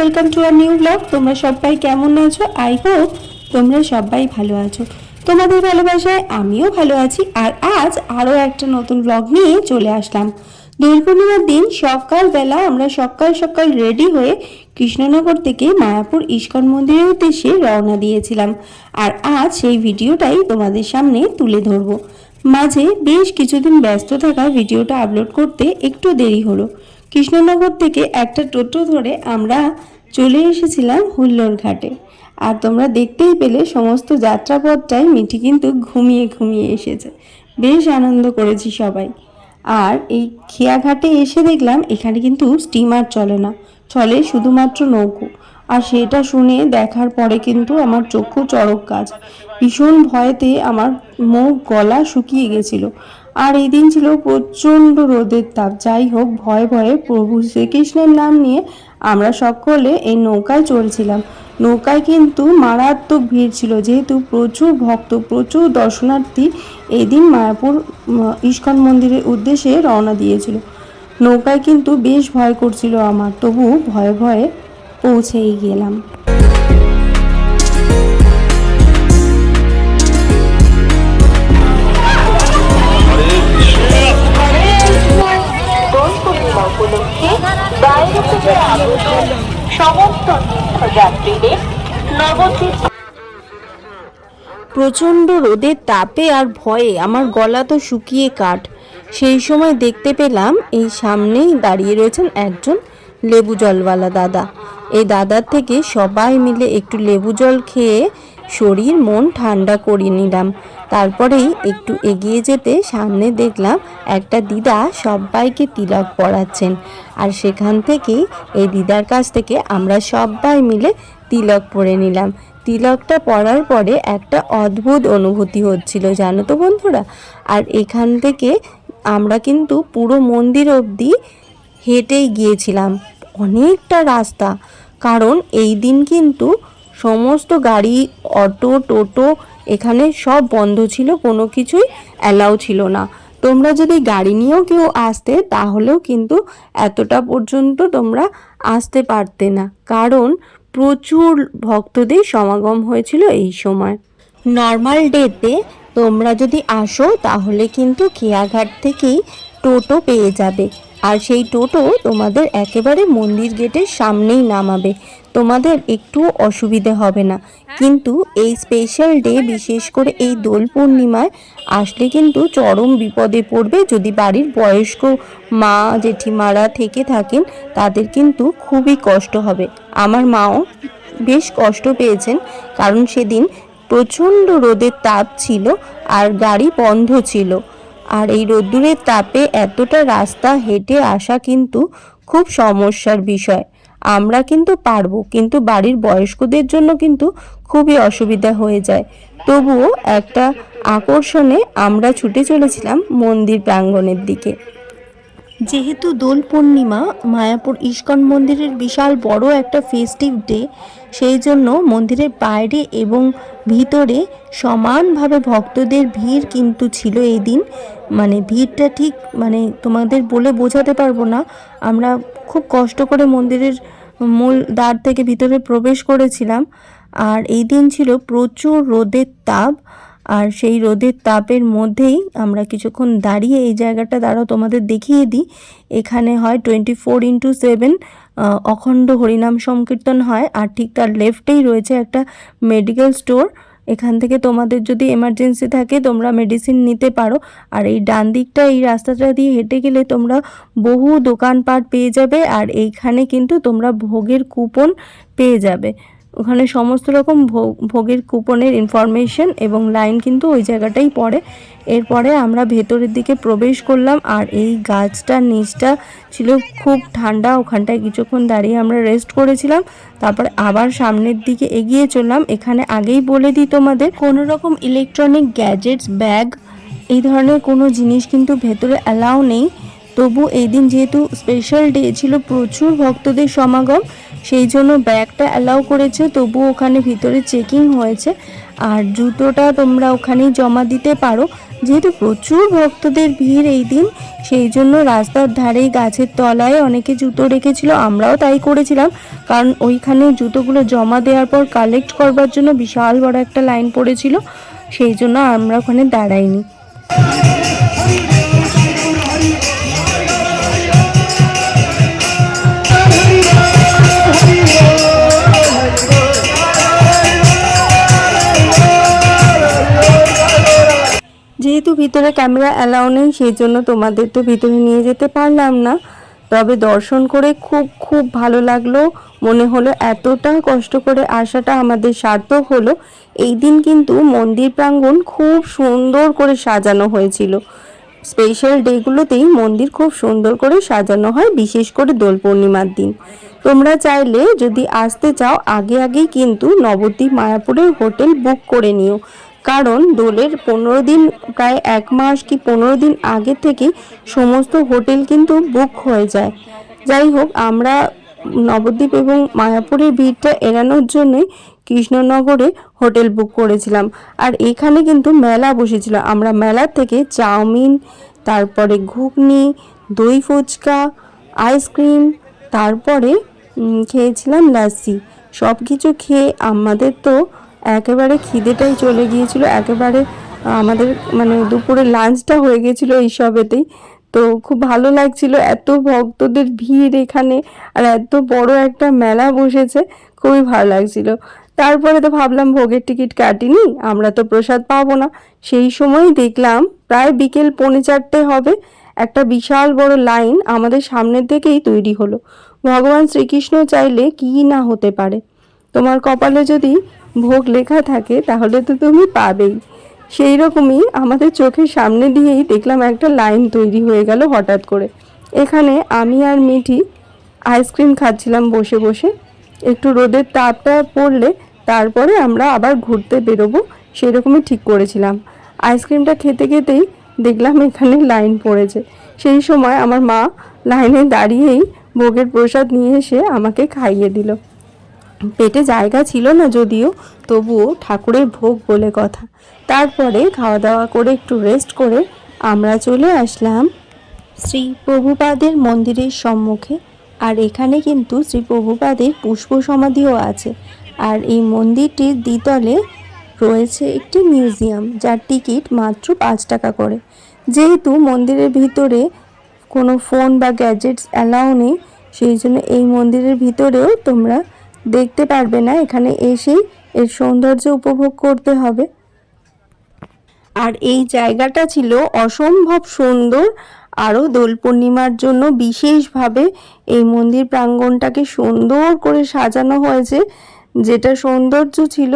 Welcome to our new blog. তোমরা সবাই কেমন আছো? আই হোপ তোমরা সবাই ভালো আছো। তোমাদের ভালোবাসায় আমিও ভালো আছি। আর আজ আরও একটা নতুন ব্লগ নিয়ে চলে আসলাম। দোল পূর্ণিমার দিন সকালবেলা আমরা সকাল সকাল রেডি হয়ে কৃষ্ণনগর থেকে মায়াপুর ইস্কন মন্দিরের উদ্দেশ্যে রওনা দিয়েছিলাম। আর আজ সেই ভিডিওটাই তোমাদের সামনে তুলে ধরবো। মাঝে বেশ কিছুদিন ব্যস্ত থাকা ভিডিওটা আপলোড করতে একটু দেরি হলো। কৃষ্ণনগর থেকে একটা টোটো ধরে আমরা চলে এসেছিলাম হুল্লোড় ঘাটে। আর তোমরা দেখতেই পেলে সমস্ত যাত্রাপথটাই মিঠি কিন্তু ঘুমিয়ে ঘুমিয়ে এসেছে। বেশ আনন্দ করেছি সবাই। আর এই খেয়াঘাটে এসে দেখলাম এখানে কিন্তু স্টিমার চলে না, চলে শুধুমাত্র নৌকো। আর সেটা শুনে দেখার পরে কিন্তু আমার চক্ষু চড়ক গাছ। ভীষণ ভয়েতে আমার মুখ গলা শুকিয়ে গেছিল। আর এই দিন ছিল প্রচণ্ড রোদের তাপ। যাই হোক, ভয়ে ভয়ে প্রভু শ্রীকৃষ্ণের নাম নিয়ে আমরা সকলে এই নৌকায় চলছিলাম। নৌকায় কিন্তু মারাত্মক ভিড় ছিল, যেহেতু প্রচুর ভক্ত, প্রচুর দর্শনার্থী এই দিন মায়াপুর ইস্কন মন্দিরের উদ্দেশ্যে রওনা দিয়েছিল। নৌকায় কিন্তু বেশ ভয় করছিল আমার, তবু ভয়ে ভয়ে পৌঁছেই গেলাম। প্রচণ্ড রোদের তাপে আর ভয়ে আমার গলা তো শুকিয়ে কাঠ। সেই সময় দেখতে পেলাম এই সামনেই দাঁড়িয়ে রয়েছেন একজন লেবু জলওয়ালা দাদা। এই দাদার থেকে সবাই মিলে একটু লেবু জল খেয়ে শরীর মন ঠান্ডা করে নিলাম। তারপরেই একটু এগিয়ে যেতে সামনে দেখলাম একটা দিদা সবাইকে তিলক পরাচ্ছেন। আর সেখান থেকেই এই দিদার কাছ থেকে আমরা সবাই মিলে তিলক পরে নিলাম। তিলকটা পরার পরে একটা অদ্ভুত অনুভূতি হচ্ছিল, জানো তো বন্ধুরা। আর এখান থেকে আমরা কিন্তু পুরো মন্দির অবধি হেঁটেই গিয়েছিলাম, অনেকটা রাস্তা। কারণ এই দিন কিন্তু সমস্ত গাড়ি, অটো, টোটো এখানে সব বন্ধ ছিল, কোনো কিছুই অ্যালাউ ছিল না। তোমরা যদি গাড়ি নিয়েও কেউ আসতে তাহলেও কিন্তু এতটা পর্যন্ত তোমরা আসতে পারতে না, কারণ প্রচুর ভক্তদের সমাগম হয়েছিল এই সময়। নর্মাল ডেতে তোমরা যদি আসো তাহলে কিন্তু খেয়াঘাট থেকেই টোটো পেয়ে যাবে। আর সেই টোটো তোমাদের একেবারে মন্দির গেটের সামনেই নামাবে, তোমাদের একটু অসুবিধে হবে না। কিন্তু এই স্পেশাল ডে, বিশেষ করে এই দোল পূর্ণিমায় আসলে কিন্তু চরম বিপদে পড়বে। যদি বাড়ির বয়স্ক মা জেঠিমারা থেকে থাকেন তাদের কিন্তু খুবই কষ্ট হবে। আমার মাও বেশ কষ্ট পেয়েছেন, কারণ সেদিন প্রচণ্ড রোদের তাপ ছিল আর গাড়ি বন্ধ ছিল। আর এই রোদ্দুরের তাপে এতটা রাস্তা হেঁটে আসা কিন্তু খুব সমস্যার বিষয়। আমরা কিন্তু পারবো, কিন্তু বাড়ির বয়স্কদের জন্য কিন্তু খুবই অসুবিধা হয়ে যায়। তবুও একটা আকর্ষণে আমরা ছুটে চলেছিলাম মন্দির প্রাঙ্গণের দিকে। যেহেতু দোল পূর্ণিমা মায়াপুর ইস্কন মন্দিরের বিশাল বড় একটা ফেস্টিভ ডে, সেই জন্য মন্দিরের বাইরে এবং ভিতরে সমানভাবে ভক্তদের ভিড় কিন্তু ছিল এই দিন। মানে ভিড়টা ঠিক তোমাদের বলে বোঝাতে পারবো না। আমরা খুব কষ্ট করে মন্দিরের মূল দ্বার থেকে ভিতরে প্রবেশ করেছিলাম। আর এই দিন ছিল প্রচুর রোদের তাপ। আর সেই রোদের তাপের মধ্যেই আমরা কিছুক্ষণ দাঁড়িয়ে, এই জায়গাটা দাঁড়াও তোমাদের দেখিয়ে দিই। এখানে হয় 24/7 অখণ্ড হরিনাম সংকীর্তন হয়। আর ঠিক তার লেফটেই রয়েছে একটা মেডিকেল স্টোর। এখান থেকে তোমাদের যদি এমার্জেন্সি থাকে তোমরা মেডিসিন নিতে পারো। আর এই ডান দিকটা, এই রাস্তাটা দিয়ে হেঁটে গেলে তোমরা বহু দোকানপাট পেয়ে যাবে। আর এইখানে কিন্তু তোমরা ভোগের কুপন পেয়ে যাবে। ওখানে সমস্ত রকম ভোগের কুপনের ইনফরমেশন এবং লাইন কিন্তু ওই জায়গাটাই পড়ে। এরপরে আমরা ভেতরের দিকে প্রবেশ করলাম। আর এই গাছটার নিচটা ছিল খুব ঠান্ডা, ওখানটায় কিছুক্ষণ দাঁড়িয়ে আমরা রেস্ট করেছিলাম। তারপরে আবার সামনের দিকে এগিয়ে চললাম। এখানে আগেই বলে দিই তোমাদের, কোনো রকম ইলেকট্রনিক গ্যাজেটস, ব্যাগ, এই ধরনের কোনো জিনিস কিন্তু ভেতরে অ্যালাউ নেই। তবু এই দিন যেহেতু স্পেশাল ডে ছিল, প্রচুর ভক্তদের সমাগম, সেই জন্য ব্যাগটা অ্যালাউ করেছে, তবু ওখানে ভিতরে চেকিং হয়েছে। আর জুতোটা তোমরা ওখানেই জমা দিতে পারো। যেহেতু প্রচুর ভক্তদের ভিড় এই দিন, সেই জন্য রাস্তার ধারেই গাছের তলায় অনেকে জুতো রেখেছিল, আমরাও তাই করেছিলাম। কারণ ওইখানে জুতোগুলো জমা দেওয়ার পর কালেক্ট করবার জন্য বিশাল বড় একটা লাইন পড়েছিল, সেই জন্য আমরা ওখানে দাঁড়াইনি। যেহেতু ভিতরে ক্যামেরা অ্যালাউ নেই, সেই জন্য তোমাদের তো ভিতরে নিয়ে যেতে পারলাম না। তবে দর্শন করে খুব খুব ভালো লাগলো, মনে হলো এতটা কষ্ট করে আসাটা আমাদের সার্থক হলো। এই দিন কিন্তু মন্দির প্রাঙ্গণ খুব সুন্দর করে সাজানো হয়েছিল। স্পেশাল ডেগুলোতেই মন্দির খুব সুন্দর করে সাজানো হয়, বিশেষ করে দোল পূর্ণিমার দিন। তোমরা চাইলে যদি আসতে চাও আগে আগেই কিন্তু নবদ্বীপ মায়াপুরের হোটেল বুক করে নিও, কারণ দোলের 15 দিন, প্রায় 1 মাস কি 15 দিন আগে থেকে সমস্ত হোটেল কিন্তু বুক হয়ে যায়। যাই হোক, আমরা নবদ্বীপ এবং মায়াপুরের ভিড়টা এড়ানোর জন্যই কৃষ্ণনগরে হোটেল বুক করেছিলাম। আর এখানে কিন্তু মেলা বসেছিল, আমরা মেলার থেকে চাউমিন, তারপরে ঘুগনি, দই ফুচকা, আইসক্রিম, তারপরে খেয়েছিলাম লাস্সি। সব কিছু খেয়ে আমাদের তো একেবারে খিদেটাই চলে গিয়েছিল, একেবারে আমাদের মানে দুপুরে লাঞ্চটা হয়ে গেছিলো এইসবেতেই। তো খুব ভালো লাগছিল, এত ভক্তদের ভিড় এখানে, আর এত বড় একটা মেলা বসেছে, খুবই ভালো লাগছিল। তারপরে তো ভাবলাম ভোগের টিকিট কাটিনি, আমরা তো প্রসাদ পাবো না। সেই সময় দেখলাম প্রায় বিকেল 3:45 হবে, একটা বিশাল বড় লাইন আমাদের সামনের থেকেই তৈরি হলো। ভগবান শ্রীকৃষ্ণ চাইলে কি না হতে পারে। তোমার কপালে যদি ভোগ লেখা থাকে তাহলে তো তুমি পাবেই। সেই রকমই আমাদের চোখের সামনে দিয়েই দেখলাম একটা লাইন তৈরি হয়ে গেল হঠাৎ করে। এখানে আমি আর মিঠি আইসক্রিম খাচ্ছিলাম বসে বসে। একটু রোদের তাপটা পড়লে তারপরে আমরা আবার ঘুরতে বেরোবো, সেরকমই ঠিক করেছিলাম। আইসক্রিমটা খেতে খেতেই দেখলাম এখানে লাইন পড়েছে। সেই সময় আমার মা লাইনে দাঁড়িয়েই ভোগের প্রসাদ নিয়ে এসে আমাকে খাইয়ে দিল। পেটে জায়গা ছিল না যদিও, তবুও ঠাকুরের ভোগ বলে কথা। তারপরে খাওয়া দাওয়া করে একটু রেস্ট করে আমরা চলে আসলাম শ্রী প্রভুপাদের মন্দিরের সম্মুখে। আর এখানে কিন্তু শ্রী প্রভুপাদের পুষ্প সমাধিও আছে। আর এই মন্দিরটির দ্বিতলে রয়েছে একটি মিউজিয়াম, যার টিকিট মাত্র 5 টাকা করে। যেহেতু মন্দিরের ভিতরে কোনো ফোন বা গ্যাজেটস অ্যালাউ নেই, সেই জন্য এই মন্দিরের ভিতরেও তোমরা দেখতে পারবে না, এখানে এসেই এর সৌন্দর্য উপভোগ করতে হবে। আর এই জায়গাটা ছিল অসম্ভব সুন্দর। আরও দোল পূর্ণিমার জন্য বিশেষভাবে এই মন্দির প্রাঙ্গণটাকে সুন্দর করে সাজানো হয়েছে, যেটা সৌন্দর্য ছিল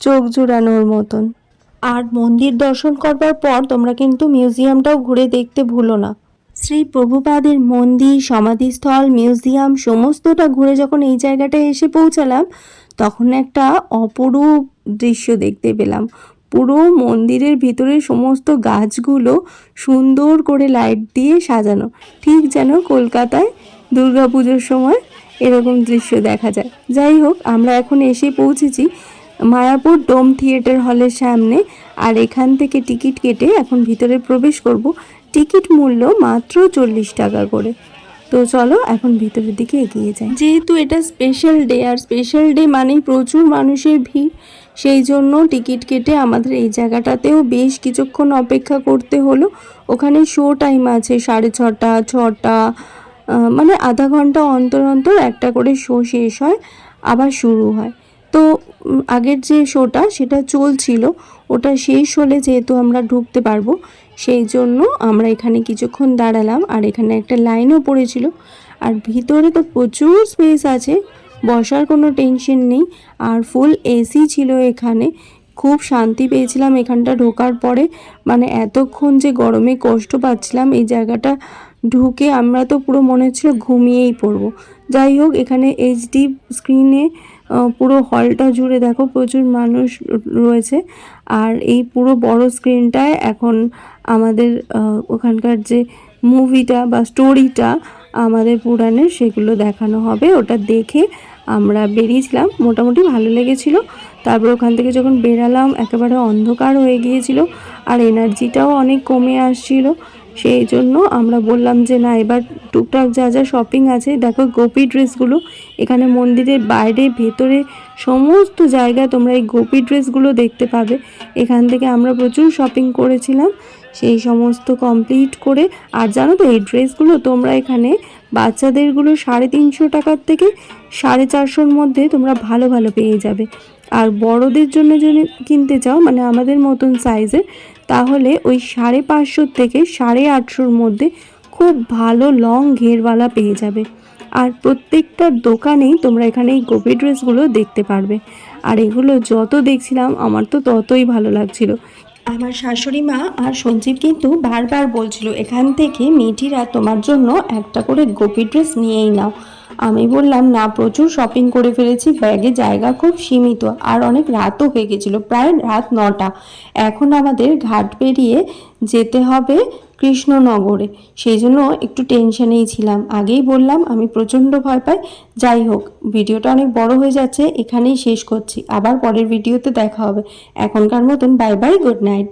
চোখ জুড়ানোর মতন। আর মন্দির দর্শন করবার পর তোমরা কিন্তু মিউজিয়ামটাও ঘুরে দেখতে ভুলো না। শ্রী প্রভুপাদের মন্দির, সমাধিস্থল, মিউজিয়াম সমস্তটা ঘুরে যখন এই জায়গাটায় এসে পৌঁছালাম, তখন একটা অপরূপ দৃশ্য দেখতে পেলাম। পুরো মন্দিরের ভিতরে সমস্ত গাছগুলো সুন্দর করে লাইট দিয়ে সাজানো, ঠিক যেন কলকাতায় দুর্গাপুজোর সময় এরকম দৃশ্য দেখা যায়। যাই হোক, আমরা এখন এসে পৌঁছেছি মায়াপুর ডোম থিয়েটার হলের সামনে। আর এখান থেকে টিকিট কেটে এখন ভিতরে প্রবেশ করব। টিকিট মূল্য মাত্র 40 টাকা করে। তো চলো এখন ভিতরের দিকে এগিয়ে যাই। যেহেতু এটা স্পেশাল ডে, আর স্পেশাল ডে মানেই প্রচুর মানুষের ভিড়, সেই জন্য টিকিট কেটে আমাদের এই জায়গাটাতেও বেশ কিছুক্ষণ অপেক্ষা করতে হলো। ওখানে শো টাইম আছে 6:30, 6টা, মানে আধা ঘন্টা অন্তর অন্তর একটা করে শো শেষ হয়, আবার শুরু হয়। তো আগের যে শোটা সেটা চলছিল, ওটা শেষ হলে যেহেতু আমরা ঢুকতে পারবো, সেই জন্য আমরা এখানে কিছুক্ষণ দাঁড়ালাম। আর এখানে একটা লাইনও পড়েছিল। আর ভিতরে তো প্রচুর স্পেস আছে, বসার কোনো টেনশন নেই। আর ফুল এসি ছিল এখানে, খুব শান্তি পেয়েছিলাম এখানটা ঢোকার পরে। মানে এতক্ষণ যে গরমে কষ্ট পাচ্ছিলাম, এই জায়গাটা ঢুকে আমরা তো পুরো মনে হচ্ছিল ঘুমিয়েই পড়বো। যাই হোক, এখানে এইচডি স্ক্রিনে পুরো হলটা জুড়ে দেখো প্রচুর মানুষ রয়েছে। আর এই পুরো বড় স্ক্রিনটায় এখন আমাদের ওখানকার যে মুভিটা বা স্টোরিটা আমাদের পুরাণের, সেগুলো দেখানো হবে। ওটা দেখে আমরা বেরিয়েছিলাম, মোটামুটি ভালো লেগেছিল। তারপর ওখান থেকে যখন বেরালাম একেবারে অন্ধকার হয়ে গিয়েছিল আর এনার্জিটাও অনেক কমে আসছিল। সেই জন্য আমরা বললাম যে না, এবার টুকটাক যা যা শপিং আছে, দেখো গোপী ড্রেসগুলো এখানে মন্দিরের বাইরে ভেতরে সমস্ত জায়গায় তোমরা এই গোপী ড্রেসগুলো দেখতে পাবে। এখান থেকে আমরা প্রচুর শপিং করেছিলাম। সেই সমস্ত কমপ্লিট করে, আর জানো তো এই ড্রেসগুলো তোমরা এখানে বাচ্চাদেরগুলো 350 টাকার থেকে 450-র মধ্যে তোমরা ভালো ভালো পেয়ে যাবে। আর বড়দের জন্য যদি কিনতে চাও, মানে আমাদের মতন সাইজের, তাহলে ওই 550 থেকে 850-র মধ্যে খুব ভালো লং ঘেরওয়ালা পেয়ে যাবে। আর প্রত্যেকটা দোকানেই তোমরা এখানে এই গোপী ড্রেসগুলো দেখতে পারবে। আর এগুলো যত দেখছিলাম আমার তো ততই ভালো লাগছিল। আমার শাশুড়ি মা আর সঞ্জীব কিন্তু বারবার বলছিল এখান থেকে মেয়েটিরা তোমার জন্য একটা করে গোপী ড্রেস নিয়েই নাও। আমি বললাম না, প্রচুর শপিং করে ফেলেছি, ব্যাগে জায়গা খুব সীমিত, আর অনেক রাতও হয়ে গেছিলো, প্রায় রাত 9টা। এখন আমাদের ঘাট পেরিয়ে যেতে হবে কৃষ্ণনগরে, সেই জন্য একটু টেনশনেই ছিলাম। আগেই বললাম আমি প্রচণ্ড ভয় পাই। যাই হোক, ভিডিওটা অনেক বড় হয়ে যাচ্ছে, এখানেই শেষ করছি, আবার পরের ভিডিওতে দেখা হবে। এখনকার মতন বাই বাই, গুড নাইট।